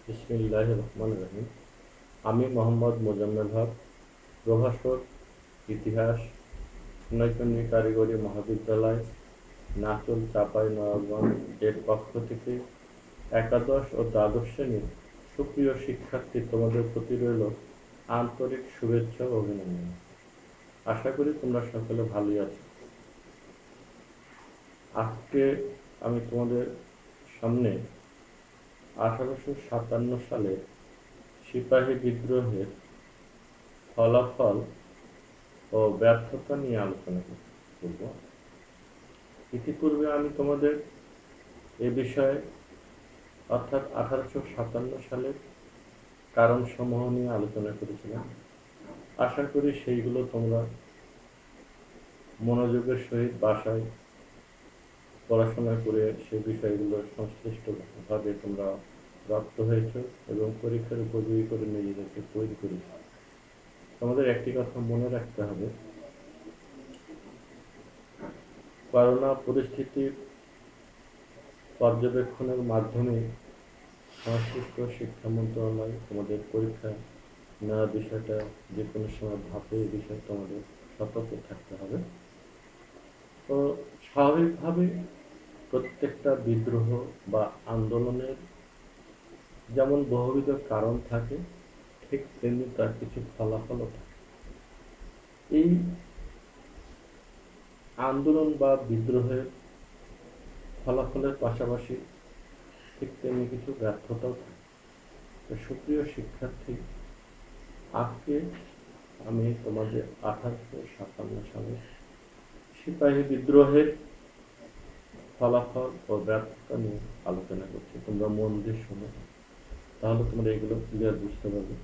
বিসমিল্লাহির রহমানির রহিম। আমি মোহাম্মদ মোজাম্মেল হক, প্রভাষক, ইতিহাস, সোনাইচন্ডী কারিগরি মহাবিদ্যালয়, নাচল চাঁপাইনবাবগঞ্জ এর পক্ষ থেকে একাদশ ও দ্বাদশ শ্রেণীর সুপ্রিয় শিক্ষার্থী তোমাদের প্রতি রইল আন্তরিক শুভেচ্ছা ও অভিনন্দন। আশা করি তোমরা সকলে ভালোই আছো। আজকে আমি তোমাদের সামনে 1857 সালে সিপাহী বিদ্রোহের ফলাফল ও ব্যর্থতা নিয়ে আলোচনা করব। ইতিপূর্বে আমি তোমাদের এ বিষয়ে অর্থাৎ 1857 সালের কারণসমূহ নিয়ে আলোচনা করেছিলাম। আশা করি সেইগুলো তোমরা মনোযোগের সহিত বাসায় পড়াশোনা করে সেই বিষয়গুলো সংশ্লিষ্টভাবে তোমরা প্রাপ্ত হয়েছ এবং পরীক্ষার উপযোগী করে নিজেদেরকে তৈরি করেছ। তোমাদের একটি কথা মনে রাখতে হবে, করোনা পরিস্থিতির পর্যবেক্ষণের মাধ্যমে সংশ্লিষ্ট শিক্ষা মন্ত্রণালয় তোমাদের পরীক্ষা নেওয়ার বিষয়টা যে কোনো সময় ভাবে এই বিষয়ে তোমাদের সতর্ক থাকতে হবে। তো স্বাভাবিকভাবে প্রত্যেকটা বিদ্রোহ বা আন্দোলনের যেমন বহুবিধ কারণ থাকে, ঠিক তেমনি তার কিছু ফলাফলও থাকে। এই আন্দোলন বা বিদ্রোহের ফলাফলের পাশাপাশি ঠিক তেমনি কিছু ব্যর্থতাও থাকে। তো সুপ্রিয় শিক্ষার্থী, আজকে আমি তোমাদের 1857 সালে সিপাহী বিদ্রোহের ফলাফল ও ব্যর্থতা নিয়ে আলোচনা করছি। তোমরা মন দিয়ে শোনো, তাহলে তোমরা এগুলো ক্লিয়ার বুঝতে পারবে।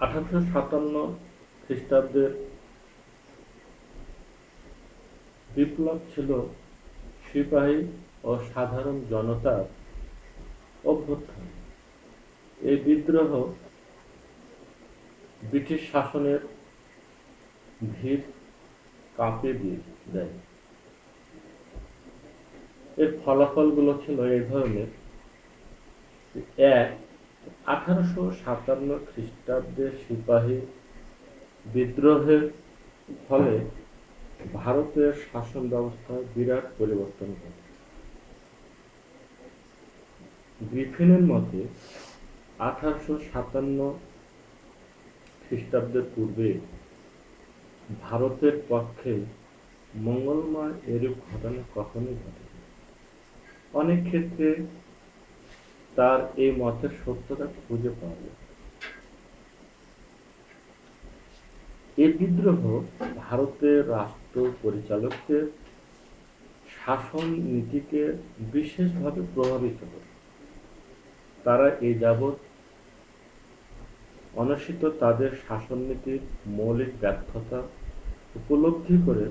1857 খ্রিস্টাব্দের বিপ্লব ছিল সিপাহী ও সাধারণ জনতার অভ্যুত্থান। এই বিদ্রোহ ব্রিটিশ শাসনের ভিত কাঁপিয়ে দেয়। এর ফলাফলগুলো ছিল এই ধরনের। 1857 খ্রিস্টাব্দে সিপাহী বিদ্রোহের ফলে ভারতের শাসন ব্যবস্থায় বিরাট পরিবর্তন ঘটে। গ্রিফিনের মতে 1857 খ্রিস্টাব্দের পূর্বে ভারতের পক্ষে মঙ্গলময় এরূপ ঘটনা কখনোই ঘটেনি। অনেক ক্ষেত্রে তার এই মতের সত্যতা খুঁজে পাওয়া যায়। এই বিদ্রোহ ভারতের রাষ্ট্র পরিচালকদের শাসন নীতিকে বিশেষভাবে প্রভাবিত করে। তারা এই যাবৎ অনশিত তাদের শাসন নীতির মৌলিক ব্যর্থতা উপলব্ধি করে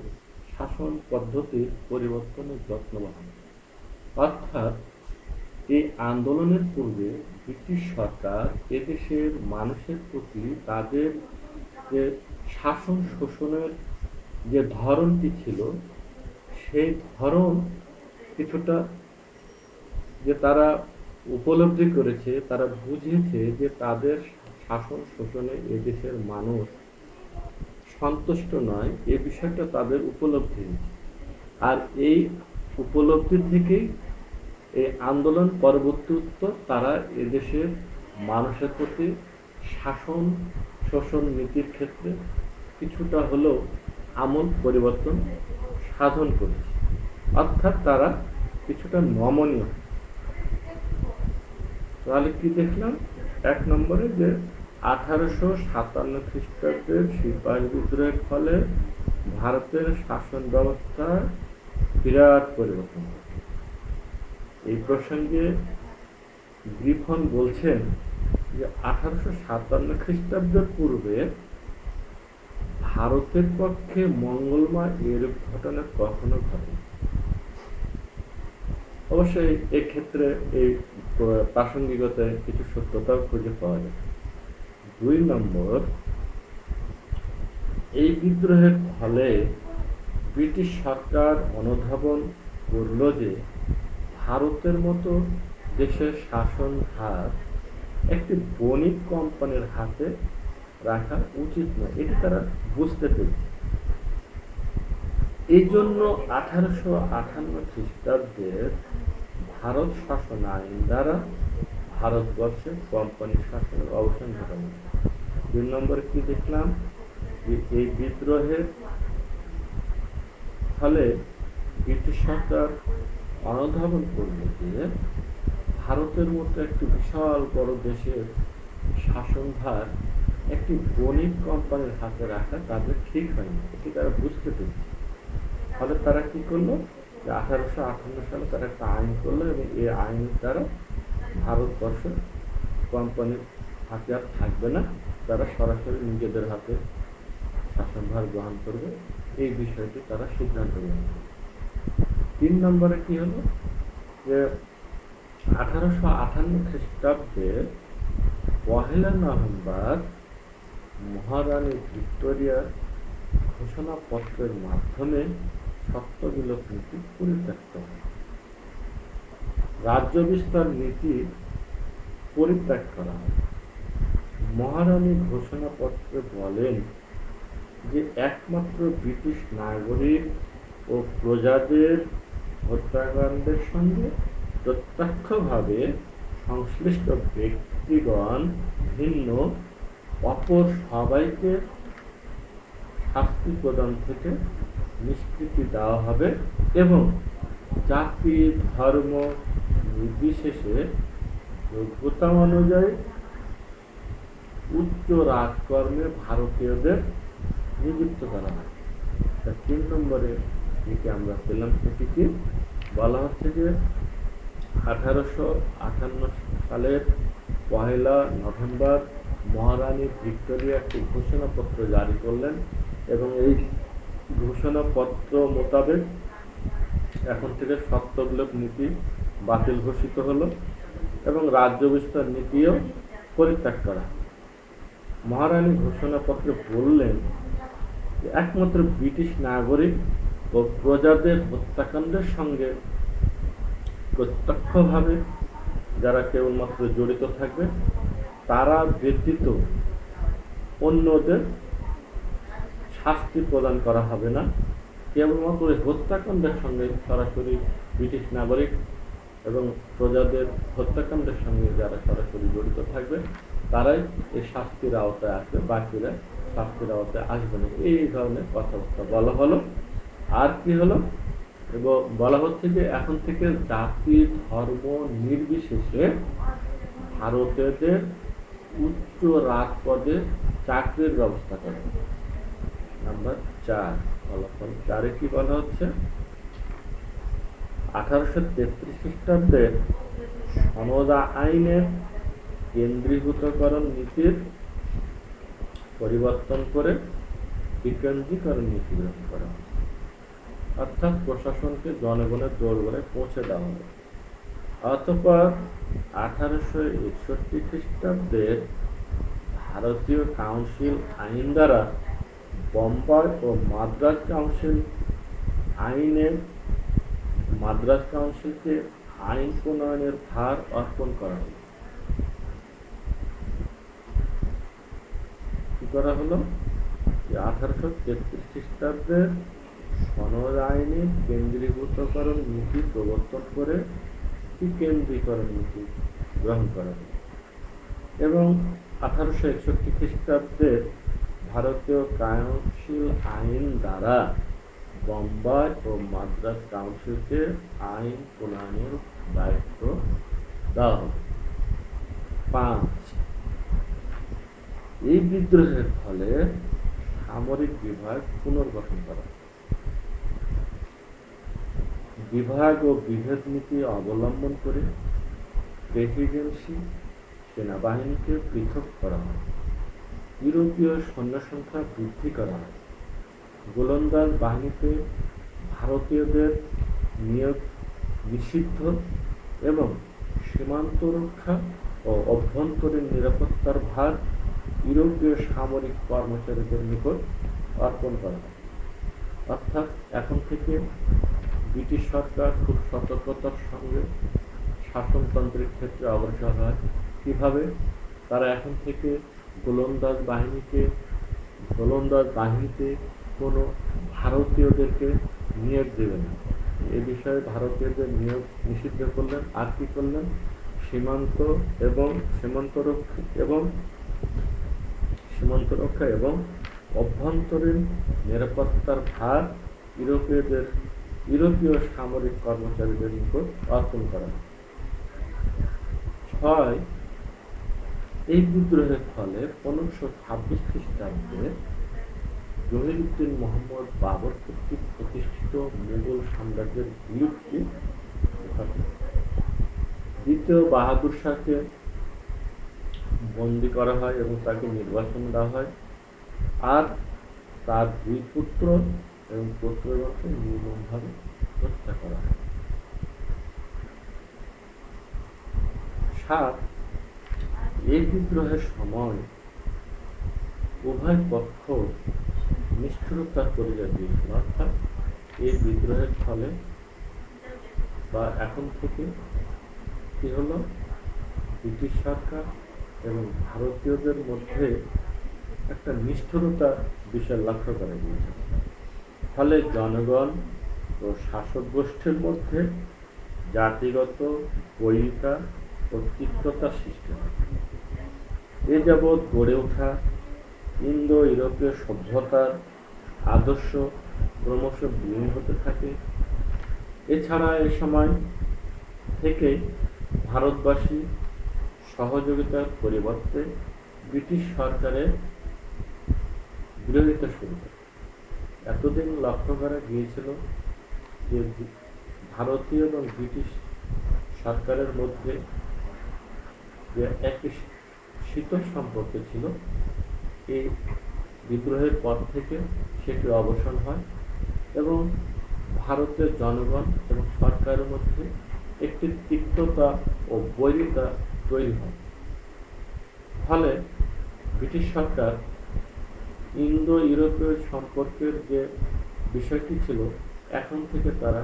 শাসন পদ্ধতির পরিবর্তনের যত্নবান। অর্থাৎ এই আন্দোলনের পূর্বে ব্রিটিশ সরকার এদেশের মানুষের প্রতি তাদের যে শাসন শোষণের যে ধরনটি ছিল, সেই ধরন কিছুটা যে তারা উপলব্ধি করেছে, তারা বুঝেছে যে তাদের শাসন শোষণে এদেশের মানুষ সন্তুষ্ট নয়, এ বিষয়টা তাদের উপলব্ধি হয়েছে। আর এই উপলব্ধি থেকেই এই আন্দোলন পরবর্তী উত্তর তারা এদেশের মানুষের প্রতি শাসন শোষণ নীতির ক্ষেত্রে কিছুটা হলেও আমূল পরিবর্তন সাধন করেছে। অর্থাৎ তারা কিছুটা নমনীয়। তাহলে কি দেখলাম? এক নম্বরে যে 1857 খ্রিস্টাব্দের সিপাহী বিদ্রোহের ফলে ভারতের শাসন ব্যবস্থা বিরাট পরিবর্তন। এই প্রসঙ্গে গ্রিফন বলছেন যে 1857 খ্রিস্টাব্দের পূর্বে ভারতের পক্ষে মঙ্গলময় এরূপ ঘটনা কখনো ঘটেনি। অবশ্যই এক্ষেত্রে এই প্রাসঙ্গিকতায় কিছু সত্যতাও খুঁজে পাওয়া যায়। 2 নম্বর, এই বিদ্রোহের ফলে ব্রিটিশ সরকার অনুধাবন করল যে ভারতের মতো দেশের শাসনভার একটি বণিক কোম্পানির হাতে রাখা উচিত নয়, এটি তারা বুঝতে পেরেছে। এই জন্য 1858 খ্রিস্টাব্দের ভারত শাসন আইন দ্বারা ভারতবর্ষে কোম্পানি শাসনের অবসান ঘটানো। 2 নম্বরে কি দেখলাম, যে এই বিদ্রোহের ফলে ব্রিটিশ সরকার অনুধাবন করল যে ভারতের মতো একটি বিশাল বড় দেশের শাসনভার একটি বণিক কোম্পানির হাতে রাখা তাদের ঠিক হয়নি, এটি তারা বুঝতে পেরেছে। ফলে তারা কি করলো, যে 1858 সালে তারা একটা আইন করলো এবং এই আইনের দ্বারা ভারতবর্ষের কোম্পানির হাতে আর থাকবে না, তারা সরাসরি নিজেদের হাতে শাসনভার গ্রহণ করবে, এই বিষয়টি তারা সিদ্ধান্ত নেয়। 3 নম্বরে কি হলো, যে 1858 খ্রিস্টাব্দের 1 নভেম্বর মহারানী ভিক্টোরিয়ার ঘোষণাপত্রের মাধ্যমে সত্ত্ববিলোপ নীতি পরিত্যক্ত হয়। রাজ্য বিস্তার নীতি পরিত্যাগ করা হয়। মহারানী ঘোষণাপত্রে বলেন যে একমাত্র ব্রিটিশ নাগরিক ও প্রজাদের হত্যাকাণ্ডের সঙ্গে প্রত্যক্ষভাবে সংশ্লিষ্ট ব্যক্তিগণ ভিন্ন অপর সবাইকে শাস্তি প্রদান থেকে নিষ্কৃতি দেওয়া হবে এবং জাতি ধর্ম নির্বিশেষে যোগ্যতা অনুযায়ী উচ্চ রাজকর্মে ভারতীয়দের নিযুক্ত করা হয়। 3 নম্বরে যেটি আমরা পেলাম সেটি কি বলা হচ্ছে, যে 1858 সালের 1 নভেম্বর মহারানী ভিক্টোরিয়া একটি ঘোষণাপত্র জারি করলেন এবং এই ঘোষণাপত্র মোতাবেক এখন থেকে সত্ত্ববিলোপ নীতি বাতিল ঘোষিত হলো এবং রাজ্য বিস্তার নীতিও পরিত্যাগ করা। মহারানী ঘোষণাপত্রে বললেন যে একমাত্র ব্রিটিশ নাগরিক ও প্রজাদের হত্যাকাণ্ডের সঙ্গে প্রত্যক্ষভাবে যারা কেবলমাত্র জড়িত থাকবে তারা ব্যতীত অন্যদের শাস্তি প্রদান করা হবে না। কেবলমাত্র এই হত্যাকাণ্ডের সঙ্গে সরাসরি ব্রিটিশ নাগরিক এবং প্রজাদের হত্যাকাণ্ডের সঙ্গে যারা সরাসরি জড়িত থাকবে তারাই এই শাস্তির আওতায় আসবে, বাকিরা শাস্তির আওতায় আসবে না। এই ধরনের কথাবার্তা বলা হলো। আর কি হলো, এবং বলা হচ্ছে যে এখন থেকে জাতি ধর্ম নির্বিশেষে ভারতীয়দের উচ্চ রাজপদে চাকরির ব্যবস্থা করে। নাম্বার 4 ফলাফল 4-এ কি বলা হচ্ছে, 1833 খ্রিস্টাব্দের সনদা আইনের কেন্দ্রীভূতকরণ নীতির পরিবর্তন করে বিকেন্দ্রীকরণ নীতি গ্রহণ করা, অর্থাৎ প্রশাসনকে জনগণের দোরগোড়ায় পৌঁছে দেওয়া হবে। অতঃপর 1861 খ্রিস্টাব্দের ভারতীয় কাউন্সিল আইন দ্বারা বোম্বাই ও মাদ্রাজ কাউন্সিল আইনে মাদ্রাজ কাউন্সিলকে আইন প্রণয়নের ভার অর্পণ করা হলো। কি করা হলো, যে 1833 খ্রিস্টাব্দের সনদ আইনে কেন্দ্রীভূতকরণ নীতি প্রবর্তন করে বিকেন্দ্রীকরণ নীতি গ্রহণ করা হলো এবং 1861 খ্রিস্টাব্দের ভারতীয় কাউন্সিল আইন দ্বারা বোম্বাই ও মাদ্রাজ কাউন্সিলকে আইন প্রণয়নের দায়িত্ব দেওয়া হল। 5 এই বিদ্রোহের ফলে সামরিক বিভাগ পুনর্গঠন করা। বিভাগ ও বিভেদ নীতি অবলম্বন করে প্রেসিডেন্সি সেনাবাহিনীকে পৃথক করা হয়। ইউরোপীয় সৈন্য সংখ্যা বৃদ্ধি করা হয়। গোলন্দাজ বাহিনীতে ভারতীয়দের নিয়োগ নিষিদ্ধ এবং সীমান্ত রক্ষা ও অভ্যন্তরীণ নিরাপত্তার ভার ইউরোপীয় সামরিক কর্মচারীদের নিকট অর্পণ করা হয়। অর্থাৎ এখন থেকে ব্রিটিশ সরকার খুব সতর্কতার সঙ্গে শাসনতন্ত্রের ক্ষেত্রে অগ্রসর হয়। কিভাবে? তারা এখন থেকে গোলন্দাজ বাহিনীতে কোনো ভারতীয়দেরকে নিয়োগ দেবে না। এ বিষয়ে ভারতীয়দের নিয়োগ নিষিদ্ধ করলেন। আর কি করলেন? সীমান্ত রক্ষা এবং অভ্যন্তরীণ নিরাপত্তার ভার ইউরোপীয় সামরিক কর্মচারীদের নিকট অর্পণ করা। 6 এই বিদ্রোহের ফলে 1526 খ্রিস্টাব্দে জহিরুদ্দিন মোহাম্মদ বাবর কর্তৃক প্রতিষ্ঠিত মুঘল সাম্রাজ্যের বিলুপ্তি ঘটে। দ্বিতীয় বাহাদুর শাহকে বন্দী করা হয় এবং তাকে নির্বাসন দেওয়া হয়, আর তার 2 পুত্র এবং পুত্রগণকে নির্মমভাবে হত্যা করা হয়। 7 এই বিদ্রোহের সময় উভয় পক্ষ নিষ্ঠুরতা করিয়া দিয়েছিল। অর্থাৎ এই বিদ্রোহের ফলে বা এখন থেকে কি হলো, ব্রিটিশ সরকার এবং ভারতীয়দের মধ্যে একটা নিষ্ঠুরতা বিষয় লক্ষ্য করা গিয়েছে। ফলে জনগণ ও শাসক গোষ্ঠীর মধ্যে জাতিগত বৈরিতা ও তিক্ততার সৃষ্টি হয়। এ যাবৎ গড়ে ওঠা ইন্দো ইউরোপীয় সভ্যতার আদর্শ ক্রমশ বিলীন হতে থাকে। এছাড়া এ সময় থেকে ভারতবাসী সহযোগিতার পরিবর্তে ব্রিটিশ সরকারের বিরোধিতা শুরু করে। এতদিন লক্ষ্য করা গিয়েছিল যে ভারতীয় এবং ব্রিটিশ সরকারের মধ্যে যে একটি শীতল সম্পর্ক ছিল, এই বিদ্রোহের পর থেকে সেটি অবসান হয় এবং ভারতের জনগণ এবং সরকারের মধ্যে একটি তিক্ততা ও বৈরিতা তৈরি হয়। ফলে ব্রিটিশ সরকার ইন্দো ইউরোপীয় সম্পর্কের যে বিষয়টি ছিল, এখন থেকে তারা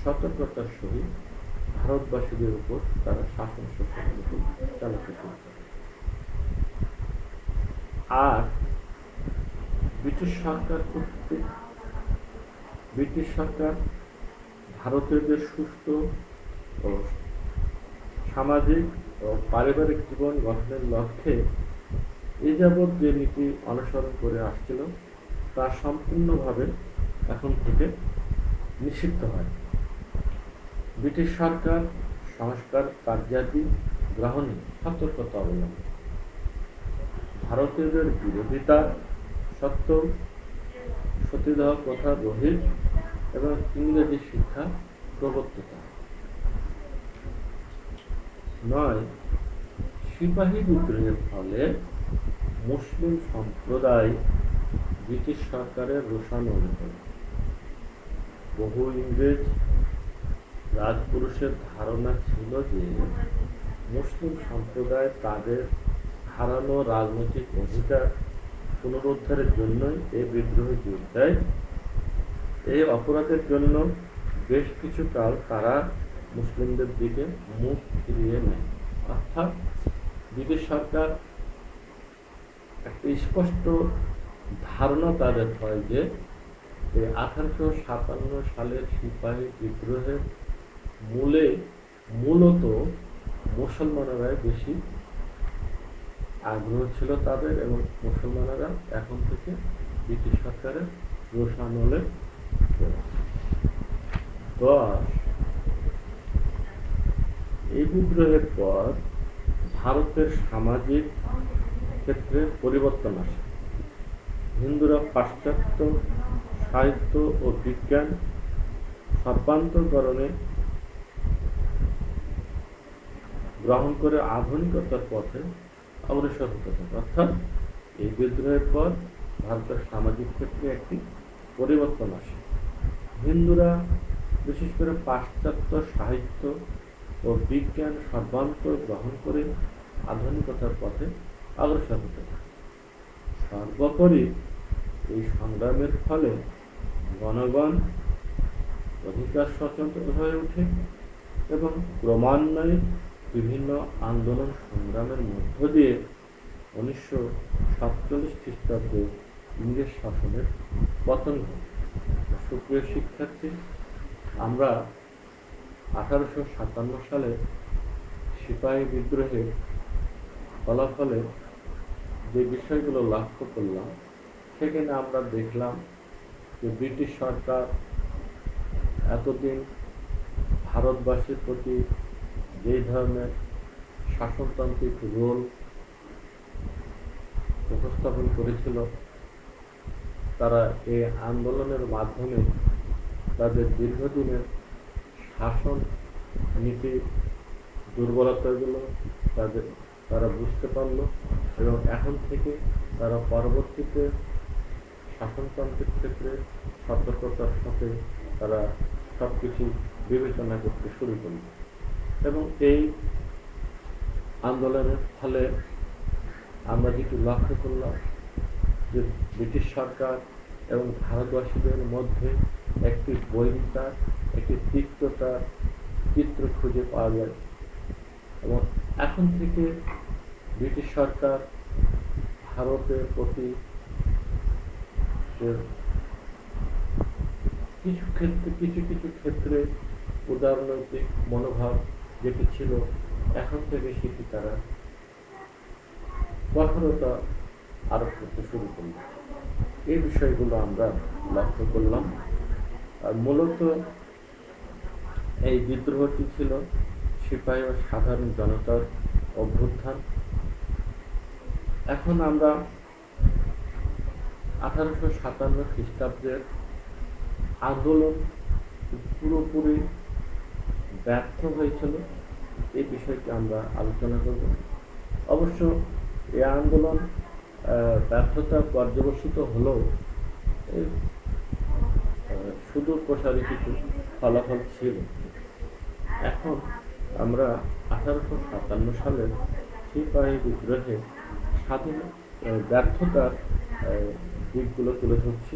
সতর্কতার সহিত ভারতবাসীদের উপর তারা শাসন চালাতে শুরু করে। আর ব্রিটিশ সরকার ভারতীয়দের সুস্থ ও সামাজিক ও পারিবারিক জীবন গঠনের লক্ষ্যে এ যাবৎ যে নীতি অনুসরণ করে আসছিল তা সম্পূর্ণভাবে এখন থেকে নিষিদ্ধ হয়। ব্রিটিশ সরকার সংস্কার কার্যাদি গ্রহণে সতর্কতা অবলম্বন, ভারতীয়দের বিরোধিতা সত্ত্বেও সতীদাহ প্রথা রহিত এবং ইংরেজি শিক্ষা প্রবর্তিত। 9 সিপাহী বিদ্রোহের ফলে মুসলিম সম্প্রদায় ব্রিটিশ সরকারের রোষান অনুভব। বহু ইংরেজ রাজপুরুষের ধারণা ছিল যে মুসলিম সম্প্রদায় তাদের হারানো রাজনৈতিক অধিকার পুনরুদ্ধারের জন্যই এই বিদ্রোহে যোগ দেয়। এই অপরাধের জন্য বেশ কিছু কাল তারা মুসলিমদের দিকে মুখ ফিরিয়ে নেয়। অর্থাৎ ব্রিটিশ সরকার একটা স্পষ্ট ধারণা তাদের হয় যে এই 1857 সালের সিপাহী বিদ্রোহের মূলত মুসলমানেরাই বেশি আগ্রহ ছিল তাদের, এবং মুসলমানেরা এখন থেকে ব্রিটিশ সরকারের রোষানলে। 10 এই বিদ্রোহের পর ভারতের সামাজিক ক্ষেত্রে পরিবর্তন আসে। হিন্দুরা পাশ্চাত্য সাহিত্য ও বিজ্ঞান সর্বান্তকরণে গ্রহণ করে আধুনিকতার পথে অগ্রসর হতে থাকে। অর্থাৎ এই বিদ্রোহের পর ভারতের সামাজিক ক্ষেত্রে একটি পরিবর্তন আসে। হিন্দুরা বিশেষ করে পাশ্চাত্য সাহিত্য ও বিজ্ঞান সর্বান্তর গ্রহণ করে আধুনিকতার পথে অগ্রসর হতে থাকে। সর্বোপরি এই সংগ্রামের ফলে জনগণ অধিকার স্বতন্ত্র হয়ে ওঠে এবং ক্রমান্বয়ে বিভিন্ন আন্দোলন সংগ্রামের মধ্য দিয়ে 1947 খ্রিস্টাব্দে ইংরেজ শাসনের পতন ঘটে। সুপ্রিয় শিক্ষার্থী, আমরা 1857 সালে সিপাহী বিদ্রোহের ফলাফলে যে বিষয়গুলো লক্ষ্য করলাম, সেখানে আমরা দেখলাম যে ব্রিটিশ সরকার এতদিন ভারতবাসীর প্রতি যেই ধরনের শাসনতান্ত্রিক রোল উপস্থাপন করেছিল, তারা এই আন্দোলনের মাধ্যমে তাদের দীর্ঘদিনের শাসন নীতি দুর্বলতাগুলো তারা বুঝতে পারল এবং এখন থেকে তারা পরবর্তীতে শাসনতন্ত্রের ক্ষেত্রে সতর্কতার সাথে তারা সব কিছু বিবেচনা করতে শুরু করল। এবং এই আন্দোলনের ফলে আমরা যেটি লক্ষ্য করলাম যে ব্রিটিশ সরকার এবং ভারতবাসীদের মধ্যে একটি বৈরিতা, একটি তিক্ততার চিত্র খুঁজে পাওয়া যায়। এবং এখন থেকে ব্রিটিশ সরকার ভারতের প্রতি কিছু ক্ষেত্রে উদারনৈতিক মনোভাব যেটি ছিল, এখন থেকে সেটি তারা কঠোরতা আরোপ করতে শুরু করল। এই বিষয়গুলো আমরা লক্ষ্য করলাম। আর মূলত এই বিদ্রোহটি ছিল সিপাহী ও সাধারণ জনতার অভ্যুত্থান। এখন আমরা 1857 খ্রিস্টাব্দের আন্দোলন পুরোপুরি ব্যর্থ হয়েছিল, এই বিষয়টি আমরা আলোচনা করব। অবশ্য এই আন্দোলন ব্যর্থতা পর্যবসিত হলেও সুদূর প্রসারী কিছু ফলাফল ছিল। এখন আমরা 1857 সালের সিপাহী বিদ্রোহে ব্যর্থতার দিকগুলো তুলে ধরছি।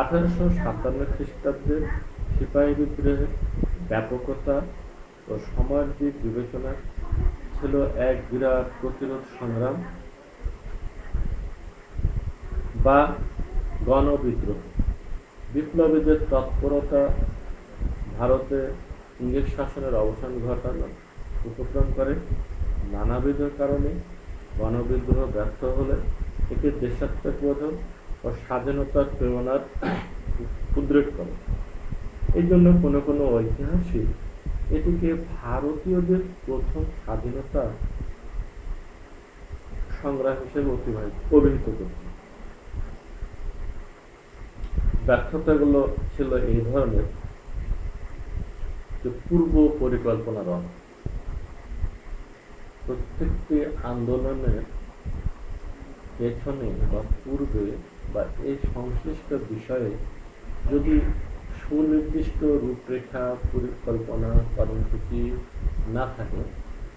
1857 খ্রিস্টাব্দের সিপাহী বিদ্রোহের ব্যাপকতা ও সময়ের দিক বিবেচনা ছিল এক বিরাট প্রতিরোধ সংগ্রাম বা গণবিদ্রোহ। বিপ্লবীদের তৎপরতা ভারতে ইংরেজ শাসনের অবসান ঘটানোর উপক্রম করে। নানাবিধ কারণে গণবিদ্রোহ ব্যর্থ হলে এটি দেশাত্মবোধ ও স্বাধীনতার প্রেরণার উদ্রেক করে। এই জন্য কোনো ঐতিহাসিক এটিকে ভারতীয়দের প্রথম স্বাধীনতা সংগ্রাম হিসেবে অভিহিত করছে। ব্যর্থতাগুলো ছিল এই ধরনের যে পূর্ব পরিকল্পনার অভাব। প্রত্যেকটি আন্দোলনের পেছনে বা পূর্বে বা এই সংশ্লিষ্ট বিষয়ে যদি সুনির্দিষ্ট রূপরেখা, পরিকল্পনা, কর্মসূচি না থাকে,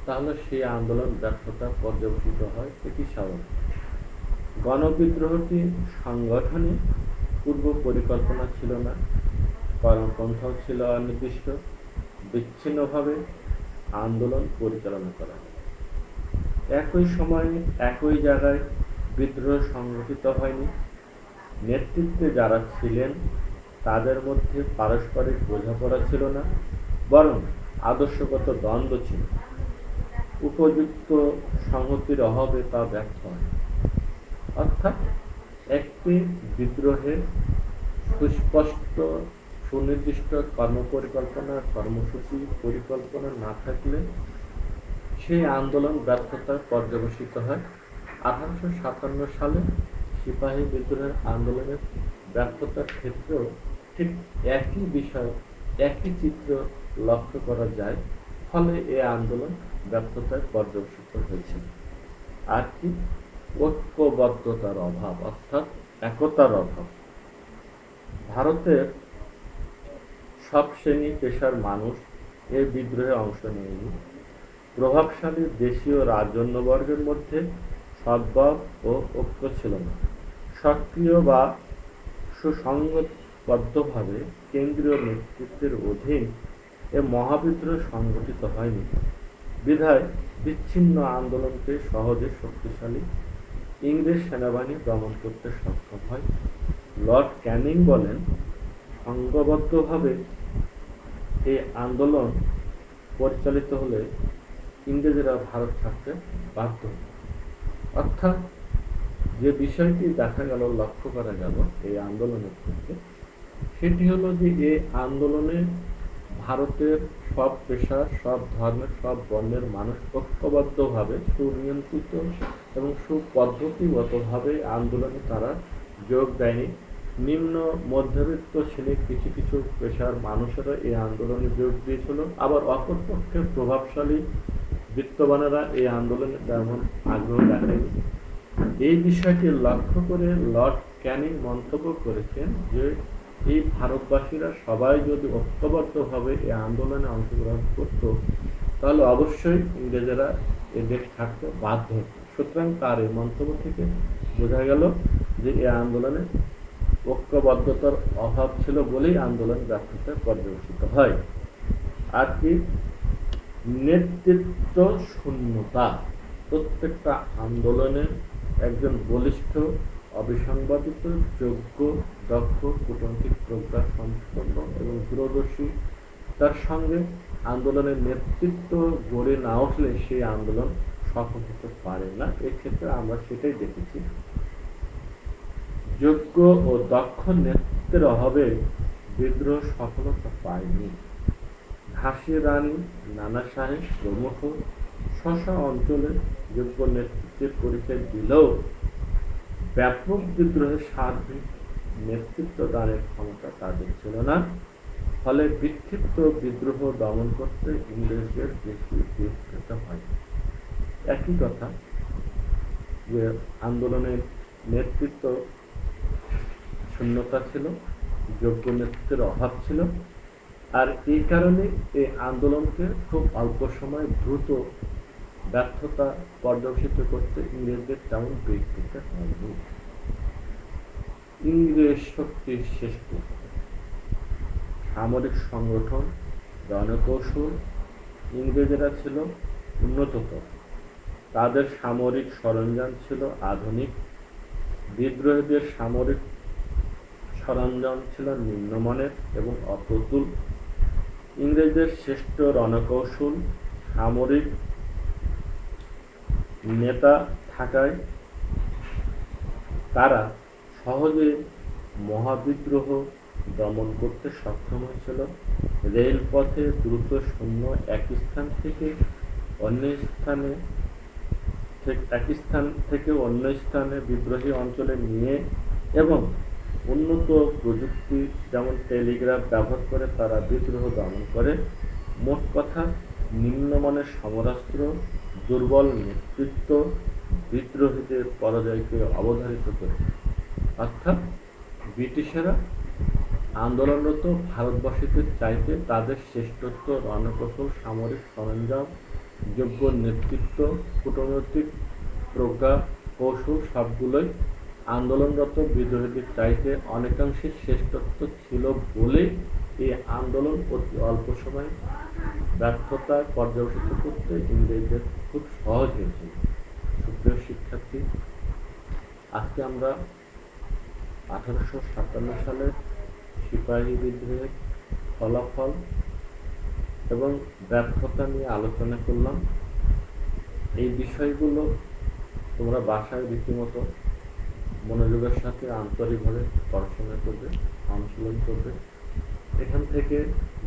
তাহলে সেই আন্দোলন ব্যর্থতা পর্যবসিত হয়, এটি স্বাভাবিক। গণবিদ্রোহটি সংগঠনে পূর্ব পরিকল্পনা ছিল না, কর্মপন্থাও ছিল অনির্দিষ্ট, বিচ্ছিন্নভাবে আন্দোলন পরিচালনা করা। একই সময়ে একই জায়গায় বিদ্রোহ সংগঠিত হয়নি। নেতৃত্বে যারা ছিলেন তাদের মধ্যে পারস্পরিক বোঝাপড়া ছিল না, বরং আদর্শগত দ্বন্দ্ব ছিল। উপযুক্ত সংহতির অভাবে তা ব্যর্থ হয়। অর্থাৎ একটি বিদ্রোহের সুস্পষ্ট সুনির্দিষ্ট কর্মপরিকল্পনা, কর্মসূচি, পরিকল্পনা না থাকলে সেই আন্দোলন ব্যর্থতায় পর্যবসিত হয়। 1857 সালে সিপাহী বিদ্রোহের আন্দোলনের ব্যর্থতার ক্ষেত্রেও ঠিক একই বিষয়, একই চিত্র লক্ষ্য করা যায়। ফলে এই আন্দোলন ব্যর্থতায় পর্যবসিত হয়েছিল। আর কি? ঐক্যবদ্ধতার অভাব, অর্থাৎ একতার অভাব। ভারতের সব শ্রেণী পেশার মানুষ এই বিদ্রোহে অংশ নেয়নি। প্রভাবশালী দেশীয় রাজন্যবর্গের মধ্যে সদ্ভাব ও ঐক্য ছিল না। সক্রিয় বা সুসংগতবদ্ধভাবে কেন্দ্রীয় নেতৃত্বের অধীন এ মহাবিদ্রোহ সংগঠিত হয়নি বিধায় বিচ্ছিন্ন আন্দোলনকে সহজে শক্তিশালী ইংরেজ সেনাবাহিনী দমন করতে সক্ষম হয়। লর্ড ক্যানিং বলেন, সংঘবদ্ধভাবে এই আন্দোলন পরিচালিত হলে ইংরেজরা ভারত ছাড়তে বাধ্য হতো। অর্থাৎ যে বিষয়টি দেখা গেল, লক্ষ্য করা গেল এই আন্দোলনের ক্ষেত্রে, সেটি হলো যে এই আন্দোলনে ভারতের সব পেশার, সব ধর্মের, সব বর্ণের মানুষ ঐক্যবদ্ধভাবে সুনিয়ন্ত্রিত এবং সুপদ্ধতিগতভাবে আন্দোলনে তারা যোগ দেয়নি। নিম্ন মধ্যবিত্ত শ্রেণীর কিছু কিছু পেশার মানুষেরা এই আন্দোলনে যোগ দিয়েছিল, আবার অপরপক্ষে প্রভাবশালী বিত্তবানেরা এই আন্দোলনে তেমন আগ্রহ দেখায়নি। এই বিষয়টি লক্ষ্য করে লর্ড ক্যানিং মন্তব্য করেছেন যে এই ভারতবাসীরা সবাই যদি ঐক্যবদ্ধভাবে এই আন্দোলনে অংশগ্রহণ করত, তাহলে অবশ্যই ইংরেজেরা এ দেশ ছাড়তে বাধ্য হতো। সুতরাং তার এই মন্তব্য থেকে বোঝা গেল যে এই আন্দোলনে ঐক্যবদ্ধতার অভাব ছিল বলেই আন্দোলন ব্যর্থতা পর্যবেসিত হয়। আর কি নেতৃত্ব শূন্যতা। প্রত্যেকটা আন্দোলনে একজন বলিষ্ঠ, অবিসংবাদিত, যোগ্য, দক্ষ, কূটনৈতিক প্রজ্ঞা সম্পন্ন এবং দূরদর্শী তার সঙ্গে আন্দোলনের নেতৃত্ব গড়ে না উঠলে সেই আন্দোলন সফল হতে পারে না। এক্ষেত্রে আমরা সেটাই দেখেছি। যোগ্য ও দক্ষ নেতৃত্বের অভাবে বিদ্রোহ সফলতা পায়নি। ঝাঁসি রানী, নানা সাহেব প্রমুখ স্ব অঞ্চলে যোগ্য নেতৃত্বের পরিচয় দিলেও ব্যাপক বিদ্রোহের সার্বিক নেতৃত্ব দানের ক্ষমতা তাদের ছিল না। ফলে বিক্ষিপ্ত বিদ্রোহ দমন করতে ইংরেজদের বেশি দিক পেতে হয়। একই কথা যে আন্দোলনের নেতৃত্ব শূন্যতা ছিল, যোগ্য নেতৃত্বের অভাব ছিল, আর এই কারণে এই আন্দোলনকে খুব অল্প সময় দ্রুত ব্যর্থতা পর্যবেসিত করতে ইংরেজদের তেমন বেগ পেতে হয়নি। ইংরেজ শক্তির শেষ সামরিক সংগঠন, রণকৌশল ইংরেজেরা ছিল উন্নততর। তাদের সামরিক সরঞ্জাম ছিল আধুনিক। বিদ্রোহীদের সামরিক সরঞ্জাম ছিল নিম্নমানের এবং অপ্রতুল। ইংরেজদের শ্রেষ্ঠ রণকৌশল, সামরিক নেতা থাকায় তারা সহজে মহাবিদ্রোহ দমন করতে সক্ষম হয়েছিল। রেলপথে দ্রুত সৈন্য এক স্থান থেকে অন্য স্থানে বিদ্রোহী অঞ্চলে নিয়ে এবং উন্নত প্রযুক্তি যেমন টেলিগ্রাফ ব্যবহার করে তারা বিদ্রোহ দমন করে। মোট কথা, নিম্নমানের সমরাস্ত্র, দুর্বল নেতৃত্ব বিদ্রোহীদের পরাজয়কে অবধারিত করে। অর্থাৎ ব্রিটিশেরা আন্দোলনরত ভারতবাসীদের চাইতে তাদের শ্রেষ্ঠত্ব, রণকৌশল, সামরিক সরঞ্জাম, যোগ্য নেতৃত্ব, কূটনৈতিক প্রজ্ঞা, কৌশল সবগুলোই আন্দোলনরত বিদ্রোহীদের চাইতে অনেকাংশে শ্রেষ্ঠত্ব ছিল বলেই এই আন্দোলন অতি অল্প সময় ব্যর্থতা পর্যবেসিত করতে ইংরেজদের খুব সহজ হয়েছিল। সুপ্রিয় শিক্ষার্থী, আজকে আমরা 1857 সালের সিপাহী বিদ্রোহের ফলাফল এবং ব্যর্থতা নিয়ে আলোচনা করলাম। এই বিষয়গুলো তোমরা বাসায় রীতিমতো মনোযোগের সাথে আন্তরিকভাবে পড়াশোনা করবে, অনুশীলন করবে। এখান থেকে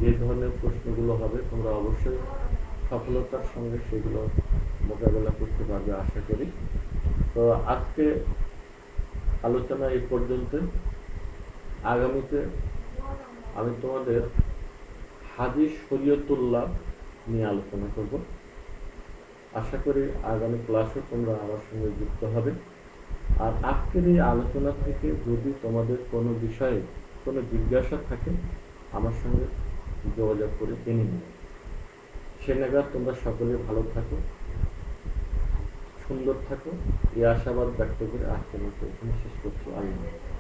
যে ধরনের প্রশ্নগুলো হবে তোমরা অবশ্যই সফলতার সঙ্গে সেগুলো মোকাবেলা করতে পারবে আশা করি। তো আজকে আলোচনা এই পর্যন্ত। আগামীতে আমি তোমাদের হাজী শরীয়তুল্লাহ নিয়ে আলোচনা করব। আশা করি আগামী ক্লাসে তোমরা আমার সঙ্গে যুক্ত হবে। আর আজকের এই আলোচনা থেকে যদি তোমাদের কোনো বিষয়ে কোনো জিজ্ঞাসা থাকে আমার সঙ্গে যোগাযোগ করে জেনে নিও। সে নাগাদ তোমরা সকলে ভালো থাকো, সুন্দর থাকো, এই আশাবাদ ব্যক্ত করে আজকের মতো এখানে শেষ করছি। আল্লাহ।